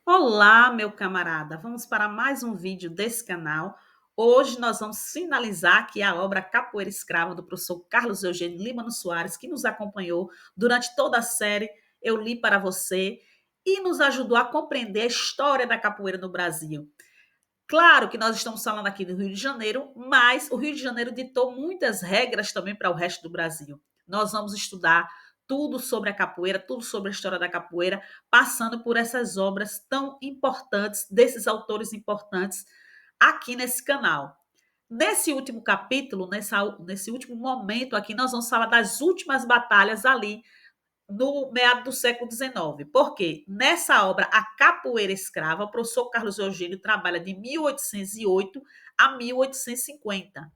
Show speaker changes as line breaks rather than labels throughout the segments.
Olá, meu camarada. Vamos para mais um vídeo desse canal. Hoje nós vamos finalizar aqui a obra Capoeira Escrava do professor Carlos Eugênio Líbano Soares, que nos acompanhou durante toda a série. Eu li para você e nos ajudou a compreender a história da capoeira no Brasil. Claro que nós estamos falando aqui do Rio de Janeiro, mas o Rio de Janeiro ditou muitas regras também para o resto do Brasil. Nós vamos estudar tudo sobre a capoeira, tudo sobre a história da capoeira, passando por essas obras tão importantes, desses autores importantes, aqui nesse canal. Nesse último capítulo, nesse último momento aqui, nós vamos falar das últimas batalhas ali no meado do século XIX. Porque nessa obra, A Capoeira Escrava, o professor Carlos Eugênio trabalha de 1808 a 1850.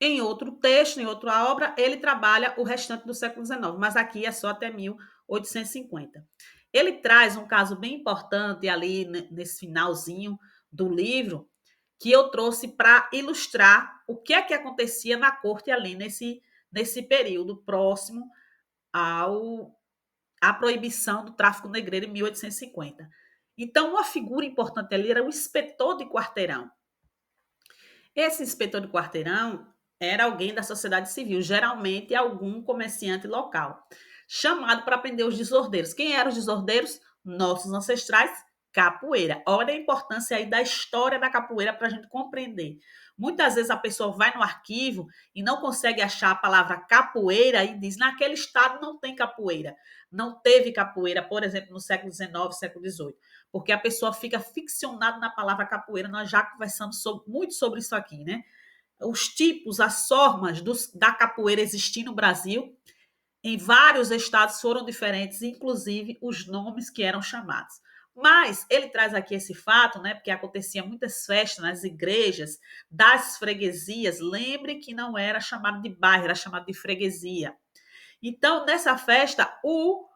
Em outro texto, em outra obra, ele trabalha o restante do século XIX, mas aqui é só até 1850. Ele traz um caso bem importante ali nesse finalzinho do livro, que eu trouxe para ilustrar o que é que acontecia na corte ali nesse período próximo ao a proibição do tráfico negreiro em 1850. Então, uma figura importante ali era o inspetor de quarteirão. Esse inspetor de quarteirão era alguém da sociedade civil, geralmente algum comerciante local, chamado para prender os desordeiros. Quem eram os desordeiros? Nossos ancestrais, capoeira. Olha a importância aí da história da capoeira para a gente compreender. Muitas vezes a pessoa vai no arquivo e não consegue achar a palavra capoeira e diz: naquele estado não tem capoeira. Não teve capoeira, por exemplo, no século XIX, século XVIII, porque a pessoa fica ficcionada na palavra capoeira. Nós já conversamos muito sobre isso aqui, né? Os tipos, as formas da capoeira existir no Brasil, em vários estados foram diferentes, inclusive os nomes que eram chamados. Mas ele traz aqui esse fato, né? Porque acontecia muitas festas nas igrejas das freguesias. Lembre que não era chamado de bairro, era chamado de freguesia. Então, nessa festa, o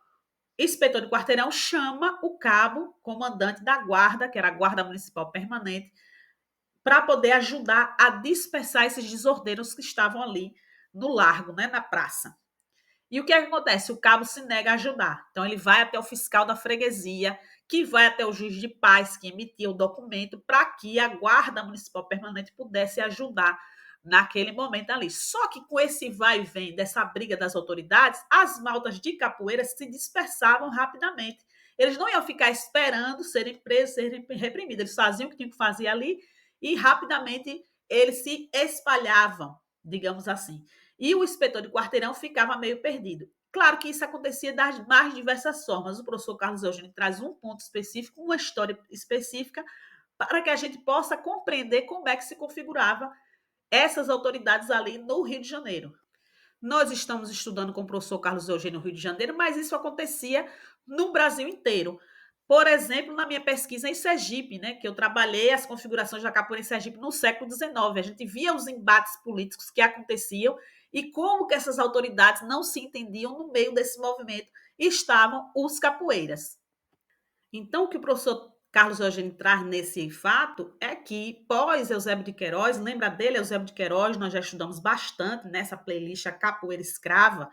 inspetor de quarteirão chama o cabo, comandante da guarda, que era a guarda municipal permanente, para poder ajudar a dispersar esses desordeiros que estavam ali no largo, né, na praça. E o que é que acontece? O cabo se nega a ajudar. Então, ele vai até o fiscal da freguesia, que vai até o juiz de paz, que emitia o documento, para que a guarda municipal permanente pudesse ajudar naquele momento ali. Só que com esse vai e vem dessa briga das autoridades, as maltas de capoeira se dispersavam rapidamente. Eles não iam ficar esperando serem presos, serem reprimidos. Eles faziam o que tinham que fazer ali e rapidamente eles se espalhavam, digamos assim. E o inspetor de quarteirão ficava meio perdido. Claro que isso acontecia das mais diversas formas. O professor Carlos Eugênio traz um ponto específico, uma história específica, para que a gente possa compreender como é que se configurava essas autoridades ali no Rio de Janeiro. Nós estamos estudando com o professor Carlos Eugênio no Rio de Janeiro, mas isso acontecia no Brasil inteiro. Por exemplo, na minha pesquisa em Sergipe, né, que eu trabalhei as configurações da capoeira em Sergipe no século XIX. A gente via os embates políticos que aconteciam e como que essas autoridades não se entendiam no meio desse movimento. E estavam os capoeiras. Então, o que o professor Carlos Eugênio traz nesse fato é que, pós Eusébio de Queiroz, lembra dele, Eusébio de Queiroz, nós já estudamos bastante nessa playlist A Capoeira Escrava.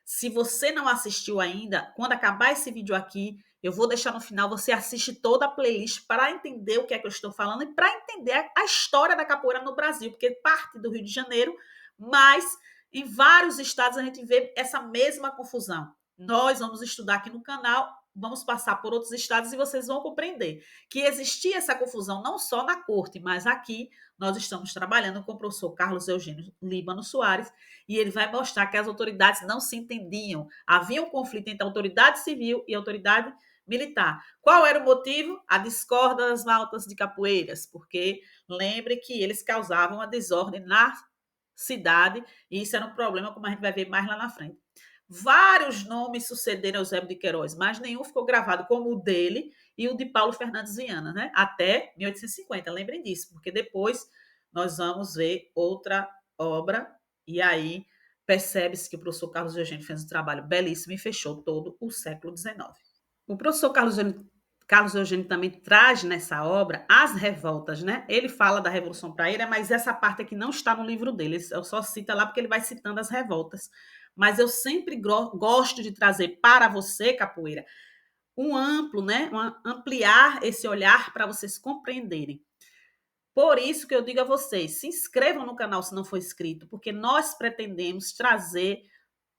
Se você não assistiu ainda, quando acabar esse vídeo aqui, eu vou deixar no final, você assiste toda a playlist para entender o que é que eu estou falando e para entender a história da capoeira no Brasil, porque parte do Rio de Janeiro, mas em vários estados a gente vê essa mesma confusão. Nós vamos estudar aqui no canal, vamos passar por outros estados e vocês vão compreender que existia essa confusão não só na corte, mas aqui nós estamos trabalhando com o professor Carlos Eugênio Líbano Soares e ele vai mostrar que as autoridades não se entendiam. Havia um conflito entre a autoridade civil e a autoridade militar. Qual era o motivo? A discórdia das maltas de capoeiras, porque lembre que eles causavam a desordem na cidade e isso era um problema, como a gente vai ver mais lá na frente. Vários nomes sucederam ao Eusébio de Queiroz, mas nenhum ficou gravado como o dele e o de Paulo Fernandes Viana, né? Até 1850. Lembrem disso, porque depois nós vamos ver outra obra e aí percebe-se que o professor Carlos Eugênio fez um trabalho belíssimo e fechou todo o século XIX. O professor Carlos Eugênio também traz nessa obra as revoltas, né? Ele fala da Revolução Praeira, mas essa parte aqui não está no livro dele. Eu só cito lá porque ele vai citando as revoltas. Mas eu sempre gosto de trazer para você, capoeira, um amplo, né? Ampliar esse olhar para vocês compreenderem. Por isso que eu digo a vocês, se inscrevam no canal se não for inscrito, porque nós pretendemos trazer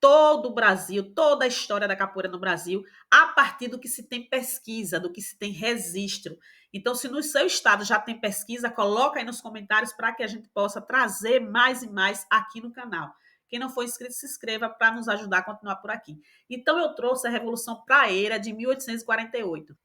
todo o Brasil, toda a história da capoeira no Brasil, a partir do que se tem pesquisa, do que se tem registro. Então, se no seu estado já tem pesquisa, coloca aí nos comentários para que a gente possa trazer mais e mais aqui no canal. Quem não for inscrito, se inscreva para nos ajudar a continuar por aqui. Então, eu trouxe a Revolução Praeira de 1848,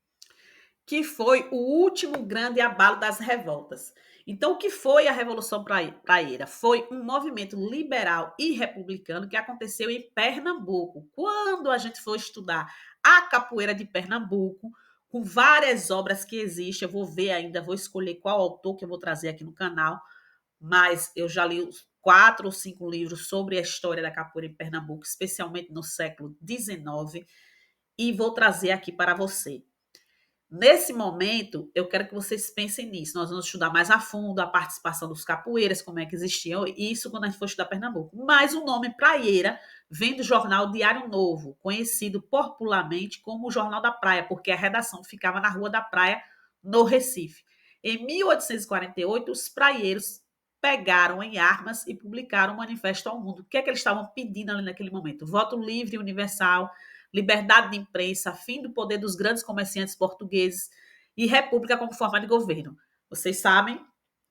que foi o último grande abalo das revoltas. Então, o que foi a Revolução Praeira? Foi um movimento liberal e republicano que aconteceu em Pernambuco. Quando a gente for estudar a capoeira de Pernambuco, com várias obras que existem, eu vou ver ainda, vou escolher qual autor que eu vou trazer aqui no canal, mas eu já li os 4 ou 5 livros sobre a história da capoeira em Pernambuco, especialmente no século XIX, e vou trazer aqui para você. Nesse momento, eu quero que vocês pensem nisso. Nós vamos estudar mais a fundo a participação dos capoeiras, como é que existiam, isso quando a gente for estudar Pernambuco. Mas o nome praieira vem do jornal Diário Novo, conhecido popularmente como o Jornal da Praia, porque a redação ficava na Rua da Praia, no Recife. Em 1848, os praieiros pegaram em armas e publicaram um manifesto ao mundo. O que é que eles estavam pedindo ali naquele momento? Voto livre e universal, liberdade de imprensa, fim do poder dos grandes comerciantes portugueses e república como forma de governo. Vocês sabem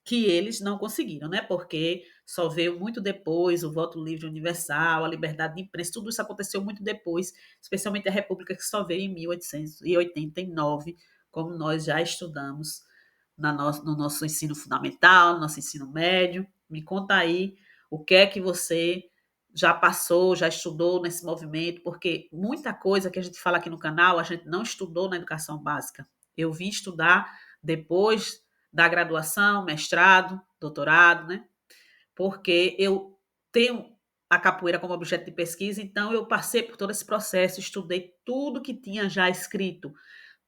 que eles não conseguiram, né? Porque só veio muito depois o voto livre universal, a liberdade de imprensa, tudo isso aconteceu muito depois, especialmente a república que só veio em 1889, como nós já estudamos no nosso ensino fundamental, no nosso ensino médio. Me conta aí o que é que você já passou, já estudou nesse movimento, porque muita coisa que a gente fala aqui no canal, a gente não estudou na educação básica. Eu vim estudar depois da graduação, mestrado, doutorado, né? Porque eu tenho a capoeira como objeto de pesquisa, então eu passei por todo esse processo, estudei tudo que tinha já escrito,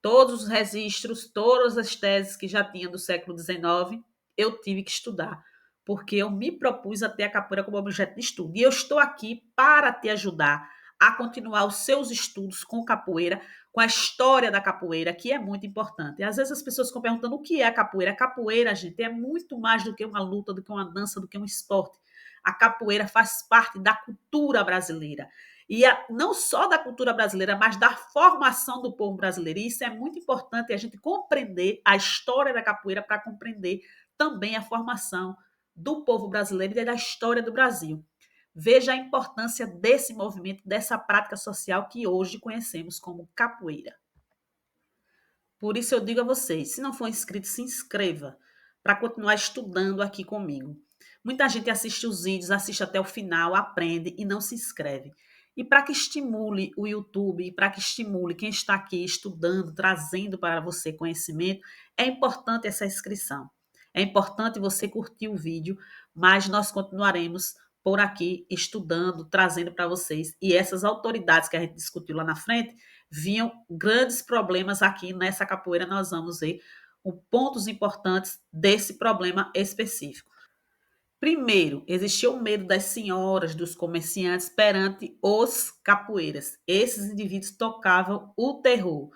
todos os registros, todas as teses que já tinha do século XIX, eu tive que estudar, porque eu me propus a ter a capoeira como objeto de estudo. E eu estou aqui para te ajudar a continuar os seus estudos com capoeira, com a história da capoeira, que é muito importante. E às vezes as pessoas ficam perguntando o que é a capoeira. A capoeira, gente, é muito mais do que uma luta, do que uma dança, do que um esporte. A capoeira faz parte da cultura brasileira não só da cultura brasileira, mas da formação do povo brasileiro. E isso é muito importante a gente compreender a história da capoeira para compreender também a formação do povo brasileiro e da história do Brasil. Veja a importância desse movimento, dessa prática social que hoje conhecemos como capoeira. Por isso eu digo a vocês, se não for inscrito, se inscreva para continuar estudando aqui comigo. Muita gente assiste os vídeos, assiste até o final, aprende e não se inscreve. E para que estimule o YouTube, para que estimule quem está aqui estudando, trazendo para você conhecimento, é importante essa inscrição. É importante você curtir o vídeo, mas nós continuaremos por aqui estudando, trazendo para vocês. E essas autoridades que a gente discutiu lá na frente, vinham grandes problemas aqui nessa capoeira. Nós vamos ver pontos importantes desse problema específico. Primeiro, existia o medo das senhoras, dos comerciantes perante os capoeiras. Esses indivíduos tocavam o terror.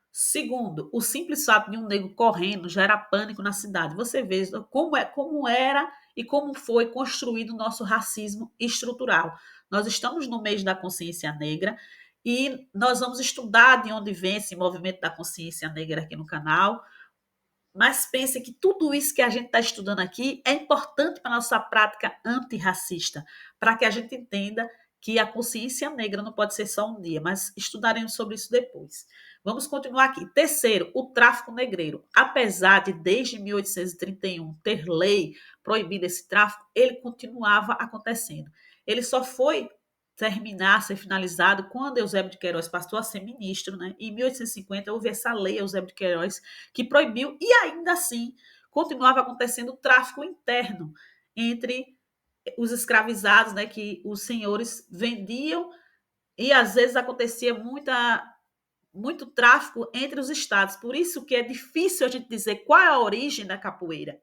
Segundo, o simples fato de um negro correndo gera pânico na cidade. Você vê como era e como foi construído o nosso racismo estrutural. Nós estamos no mês da consciência negra e nós vamos estudar de onde vem esse movimento da consciência negra aqui no canal. Mas pense que tudo isso que a gente está estudando aqui é importante para a nossa prática antirracista, para que a gente entenda que a consciência negra não pode ser só um dia, mas estudaremos sobre isso depois. Vamos continuar aqui. Terceiro, o tráfico negreiro. Apesar de, desde 1831, ter lei proibindo esse tráfico, ele continuava acontecendo. Ele só foi terminar, ser finalizado, quando Eusébio de Queiroz passou a ser ministro, né? Em 1850 houve essa lei, Eusébio de Queiroz, que proibiu, e ainda assim continuava acontecendo o tráfico interno entre os escravizados, né? Que os senhores vendiam, e às vezes acontecia muito tráfico entre os estados. Por isso que é difícil a gente dizer qual é a origem da capoeira.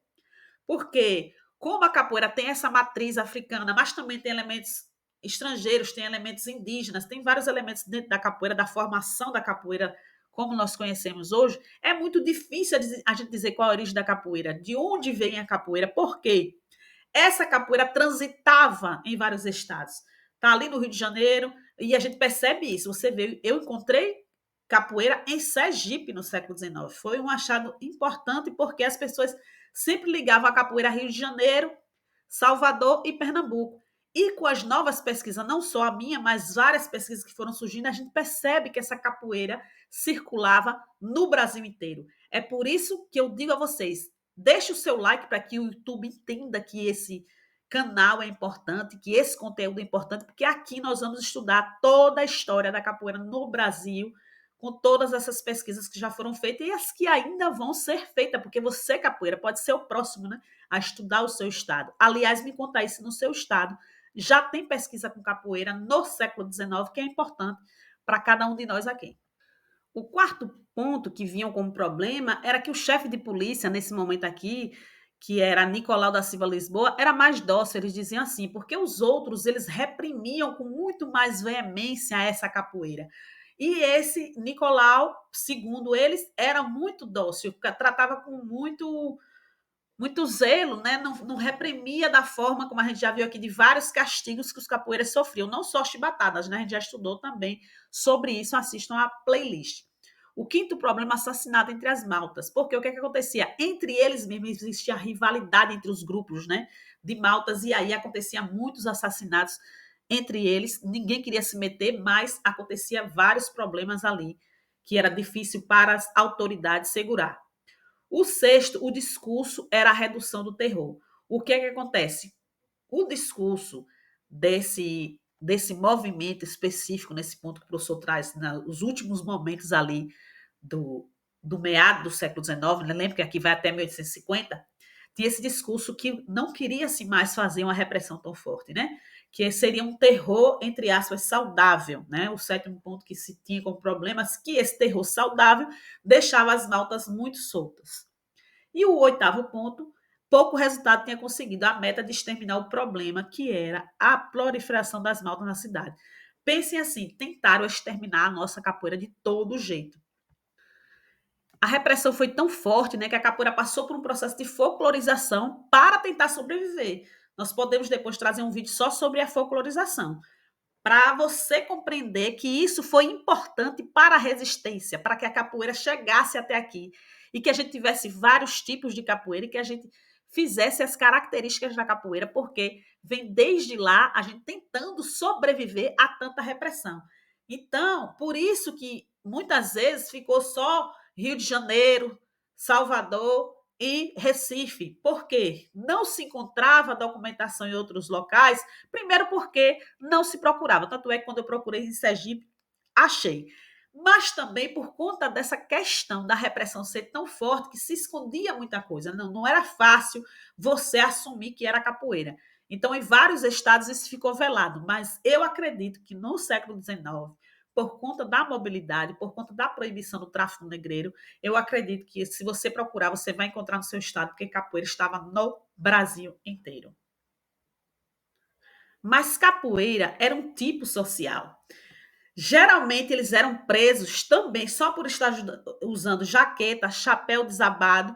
Porque, como a capoeira tem essa matriz africana, mas também tem elementos estrangeiros, tem elementos indígenas, tem vários elementos dentro da capoeira, da formação da capoeira como nós conhecemos hoje, é muito difícil a gente dizer qual a origem da capoeira, de onde vem a capoeira, por quê? Essa capoeira transitava em vários estados. Está ali no Rio de Janeiro, e a gente percebe isso. Você vê, eu encontrei capoeira em Sergipe no século XIX. Foi um achado importante porque as pessoas sempre ligavam a capoeira a Rio de Janeiro, Salvador e Pernambuco. E com as novas pesquisas, não só a minha, mas várias pesquisas que foram surgindo, a gente percebe que essa capoeira circulava no Brasil inteiro. É por isso que eu digo a vocês, deixe o seu like para que o YouTube entenda que esse canal é importante, que esse conteúdo é importante, porque aqui nós vamos estudar toda a história da capoeira no Brasil, com todas essas pesquisas que já foram feitas e as que ainda vão ser feitas, porque você, capoeira, pode ser o próximo, né, a estudar o seu estado. Aliás, me conta aí se no seu estado já tem pesquisa com capoeira no século XIX, que é importante para cada um de nós aqui. O quarto ponto que vinham como problema era que o chefe de polícia, nesse momento aqui, que era Nicolau da Silva Lisboa, era mais dócil, eles diziam assim, porque os outros, eles reprimiam com muito mais veemência essa capoeira. E esse Nicolau, segundo eles, era muito dócil, tratava com muito zelo, né? Não reprimia da forma como a gente já viu aqui de vários castigos que os capoeiras sofriam, não só chibatadas, né? A gente já estudou também sobre isso, assistam a playlist. O quinto problema, assassinato entre as maltas, porque o que acontecia? Entre eles mesmos existia rivalidade entre os grupos, né? De maltas, e aí acontecia muitos assassinatos entre eles, ninguém queria se meter, mas acontecia vários problemas ali, que era difícil para as autoridades segurar. O sexto, o discurso era a redução do terror. O que é que acontece? O discurso desse movimento específico, nesse ponto que o professor traz, nos últimos momentos ali do meado do século XIX, né? Lembra que aqui vai até 1850, tinha esse discurso que não queria-se mais fazer uma repressão tão forte, né? Que seria um terror, entre aspas, saudável, né? O sétimo ponto que se tinha como problemas, que esse terror saudável deixava as maltas muito soltas. E o oitavo ponto, pouco resultado tinha conseguido a meta de exterminar o problema, que era a proliferação das maltas na cidade. Pensem assim, tentaram exterminar a nossa capoeira de todo jeito. A repressão foi tão forte, né, que a capoeira passou por um processo de folclorização para tentar sobreviver. Nós podemos depois trazer um vídeo só sobre a folclorização, para você compreender que isso foi importante para a resistência, para que a capoeira chegasse até aqui e que a gente tivesse vários tipos de capoeira e que a gente fizesse as características da capoeira, porque vem desde lá a gente tentando sobreviver a tanta repressão. Então, por isso que muitas vezes ficou só Rio de Janeiro, Salvador e Recife. Por quê? Não se encontrava documentação em outros locais, primeiro porque não se procurava. Tanto é que quando eu procurei em Sergipe, achei. Mas também por conta dessa questão da repressão ser tão forte que se escondia muita coisa. Não era fácil você assumir que era capoeira. Então, em vários estados isso ficou velado. Mas eu acredito que no século XIX, por conta da mobilidade, por conta da proibição do tráfico negreiro, eu acredito que se você procurar, você vai encontrar no seu estado, porque capoeira estava no Brasil inteiro. Mas capoeira era um tipo social. Geralmente eles eram presos também só por estar usando jaqueta, chapéu desabado,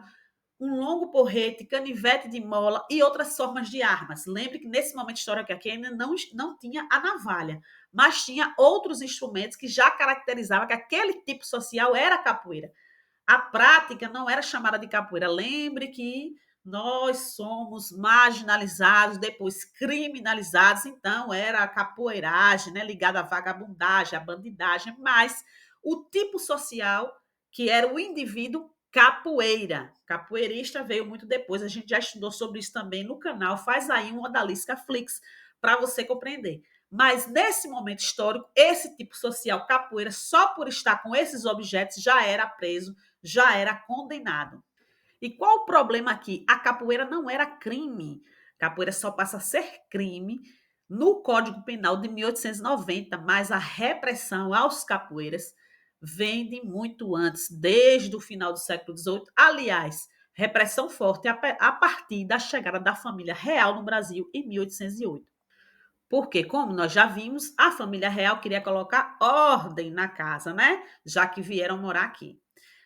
um longo porrete, canivete de mola e outras formas de armas. Lembre que nesse momento histórico aqui ainda não tinha a navalha, mas tinha outros instrumentos que já caracterizavam que aquele tipo social era capoeira. A prática não era chamada de capoeira. Lembre que nós somos marginalizados, depois criminalizados, então era a capoeiragem, né, ligada à vagabundagem, à bandidagem, mas o tipo social, que era o indivíduo capoeira. Capoeirista veio muito depois, a gente já estudou sobre isso também no canal, faz aí um Odalisca Flix para você compreender. Mas nesse momento histórico, esse tipo social capoeira, só por estar com esses objetos, já era preso, já era condenado. E qual o problema aqui? A capoeira não era crime. Capoeira só passa a ser crime no Código Penal de 1890, mas a repressão aos capoeiras vem de muito antes, desde o final do século XVIII. Aliás, repressão forte a partir da chegada da família real no Brasil em 1808. Porque, como nós já vimos, a família real queria colocar ordem na casa, né? Já que vieram morar aqui.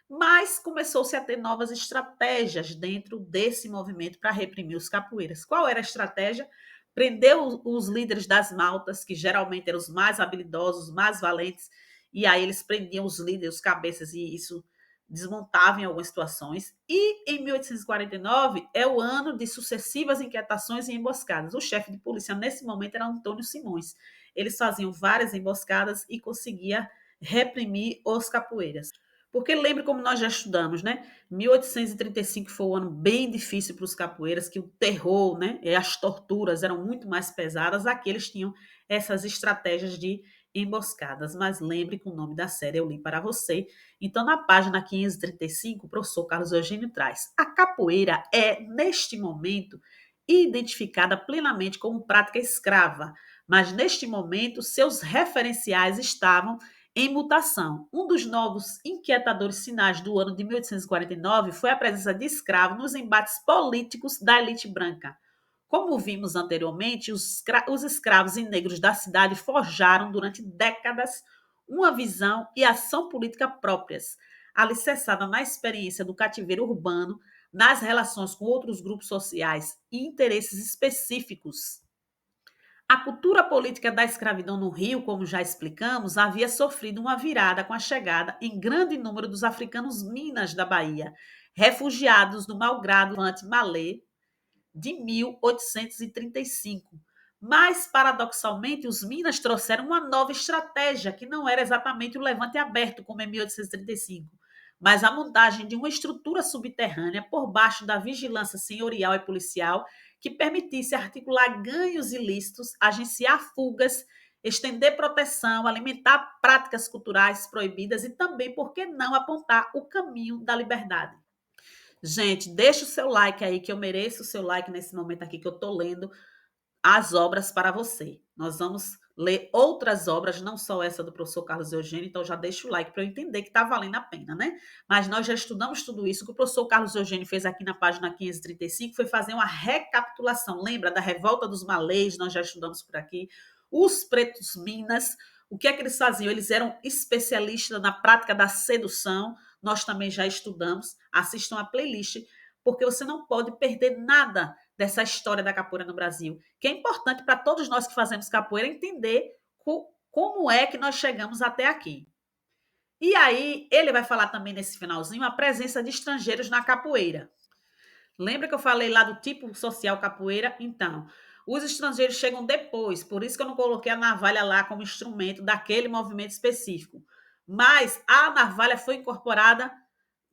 Mas começou-se a ter novas estratégias dentro desse movimento para reprimir os capoeiras. Qual era a estratégia? Prender os líderes das maltas, que geralmente eram os mais habilidosos, os mais valentes, e aí eles prendiam os líderes, os cabeças, e isso desmontava em algumas situações. E em 1849 é o ano de sucessivas inquietações e emboscadas. O chefe de polícia nesse momento era Antônio Simões. Eles faziam várias emboscadas e conseguia reprimir os capoeiras. Porque lembre como nós já estudamos, né? 1835 foi um ano bem difícil para os capoeiras, que o terror, né, e as torturas eram muito mais pesadas. Aqui eles tinham essas estratégias de emboscadas. Mas lembre que o nome da série eu li para você. Então, na página 535, o professor Carlos Eugênio traz: a capoeira é, neste momento, identificada plenamente como prática escrava, mas neste momento seus referenciais estavam em mutação. Um dos novos inquietadores sinais do ano de 1849 foi a presença de escravos nos embates políticos da elite branca. Como vimos anteriormente, os escravos e negros da cidade forjaram durante décadas uma visão e ação política próprias, alicerçada na experiência do cativeiro urbano, nas relações com outros grupos sociais e interesses específicos. A cultura política da escravidão no Rio, como já explicamos, havia sofrido uma virada com a chegada em grande número dos africanos minas da Bahia, refugiados do malgrado Malê de 1835. Mas, paradoxalmente, os minas trouxeram uma nova estratégia, que não era exatamente o levante aberto, como em 1835, mas a montagem de uma estrutura subterrânea por baixo da vigilância senhorial e policial que permitisse articular ganhos ilícitos, agenciar fugas, estender proteção, alimentar práticas culturais proibidas e também, por que não, apontar o caminho da liberdade. Gente, deixa o seu like aí, que eu mereço o seu like nesse momento aqui que eu estou lendo as obras para você. Nós vamos ler outras obras, não só essa do professor Carlos Eugênio, então já deixa o like para eu entender que está valendo a pena, né? Mas nós já estudamos tudo isso. O que o professor Carlos Eugênio fez aqui na página 535 foi fazer uma recapitulação. Lembra da revolta dos malês? Nós já estudamos por aqui. Os pretos minas, o que é que eles faziam? Eles eram especialistas na prática da sedução. Nós também já estudamos. Assistam a playlist, porque você não pode perder nada dessa história da capoeira no Brasil, que é importante para todos nós que fazemos capoeira entender como é que nós chegamos até aqui. E aí, ele vai falar também nesse finalzinho a presença de estrangeiros na capoeira. Lembra que eu falei lá do tipo social capoeira? Então, os estrangeiros chegam depois, por isso que eu não coloquei a navalha lá como instrumento daquele movimento específico. Mas a navalha foi incorporada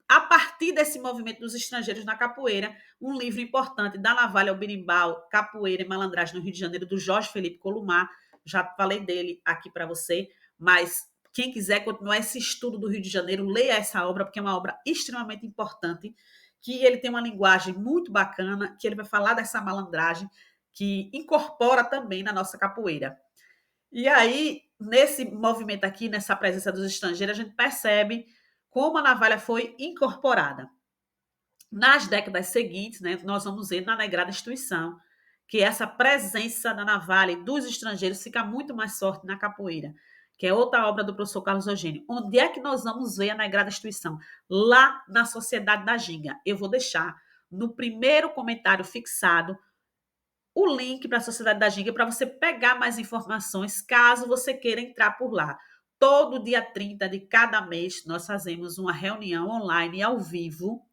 a partir desse movimento dos estrangeiros na capoeira, um livro importante da navalha ao berimbau, Capoeira e Malandragem no Rio de Janeiro, do Jorge Felipe Columar. Já falei dele aqui para você, mas quem quiser continuar esse estudo do Rio de Janeiro, leia essa obra, porque é uma obra extremamente importante, que ele tem uma linguagem muito bacana, que ele vai falar dessa malandragem, que incorpora também na nossa capoeira. E aí, nesse movimento aqui, nessa presença dos estrangeiros, a gente percebe como a navalha foi incorporada. Nas décadas seguintes, né, nós vamos ver na Negrada Instituição que essa presença da navalha e dos estrangeiros fica muito mais forte na capoeira, que é outra obra do professor Carlos Eugênio. Onde é que nós vamos ver a Negrada Instituição? Lá na Sociedade da Ginga. Eu vou deixar no primeiro comentário fixado o link para a Sociedade da Ginga para você pegar mais informações, caso você queira entrar por lá. Todo dia 30 de cada mês, nós fazemos uma reunião online ao vivo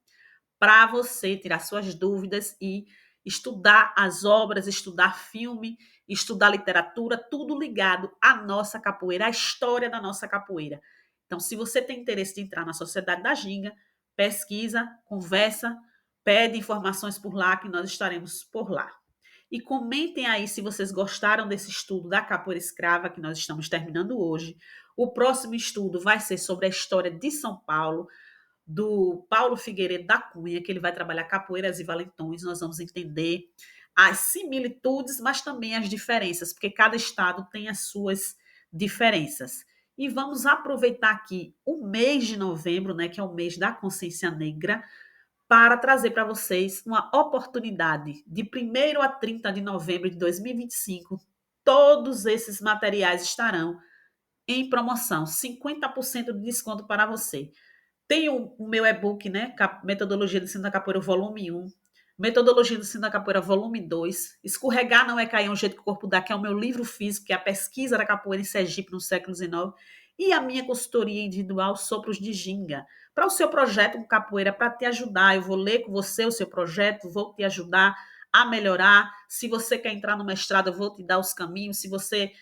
para você tirar suas dúvidas e estudar as obras, estudar filme, estudar literatura, tudo ligado à nossa capoeira, à história da nossa capoeira. Então, se você tem interesse de entrar na Sociedade da Ginga, pesquisa, conversa, pede informações por lá, que nós estaremos por lá. E comentem aí se vocês gostaram desse estudo da capoeira escrava que nós estamos terminando hoje. O próximo estudo vai ser sobre a história de São Paulo, do Paulo Figueiredo da Cunha, que ele vai trabalhar capoeiras e valentões. Nós vamos entender as similitudes, mas também as diferenças, porque cada estado tem as suas diferenças. E vamos aproveitar aqui o mês de novembro, né, que é o mês da consciência negra, para trazer para vocês uma oportunidade de 1º a 30 de novembro de 2025. todos esses materiais estarão em promoção, 50% de desconto para você. Tem o meu e-book, né? Metodologia de Ensino da Capoeira, volume 1. Metodologia do Ensino da Capoeira, volume 2. Escorregar não é cair, é um jeito que o corpo dá, que é o meu livro físico, que é a pesquisa da capoeira em Sergipe no século XIX. E a minha consultoria individual, Sopros de Ginga. Para o seu projeto com capoeira, para te ajudar. Eu vou ler com você o seu projeto, vou te ajudar a melhorar. Se você quer entrar no mestrado, eu vou te dar os caminhos. Se você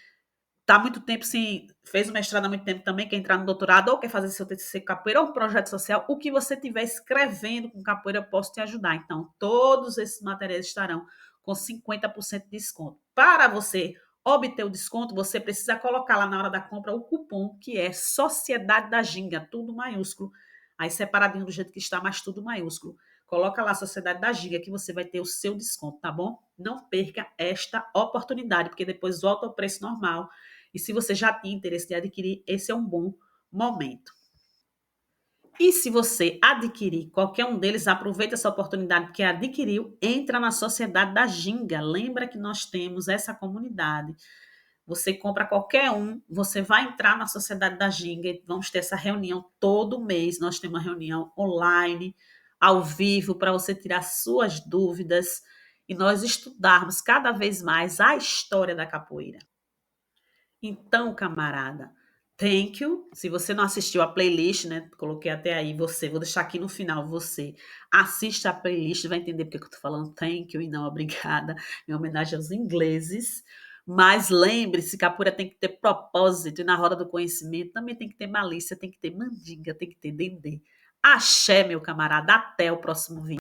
está há muito tempo sem, fez o mestrado há muito tempo também, quer entrar no doutorado ou quer fazer seu TCC com capoeira ou um projeto social, o que você estiver escrevendo com capoeira, eu posso te ajudar. Então, todos esses materiais estarão com 50% de desconto. Para você obter o desconto, você precisa colocar lá na hora da compra o cupom, que é Sociedade da Ginga, tudo maiúsculo. Aí separadinho do jeito que está, mas tudo maiúsculo. Coloca lá a Sociedade da Giga que você vai ter o seu desconto, tá bom? Não perca esta oportunidade, porque depois volta ao preço normal. E se você já tinha interesse de adquirir, esse é um bom momento. E se você adquirir qualquer um deles, aproveita essa oportunidade que adquiriu, entra na Sociedade da Ginga. Lembra que nós temos essa comunidade. Você compra qualquer um, você vai entrar na Sociedade da Ginga e vamos ter essa reunião todo mês. Nós temos uma reunião online, ao vivo, para você tirar suas dúvidas e nós estudarmos cada vez mais a história da capoeira. Então, camarada, thank you. Se você não assistiu a playlist, né? Coloquei até aí você, vou deixar aqui no final você. Assista a playlist, vai entender porque que eu tô falando thank you e não obrigada, em homenagem aos ingleses. Mas lembre-se, capoeira tem que ter propósito, e na roda do conhecimento também tem que ter malícia, tem que ter mandinga, tem que ter dendê. Axé, meu camarada, até o próximo vídeo.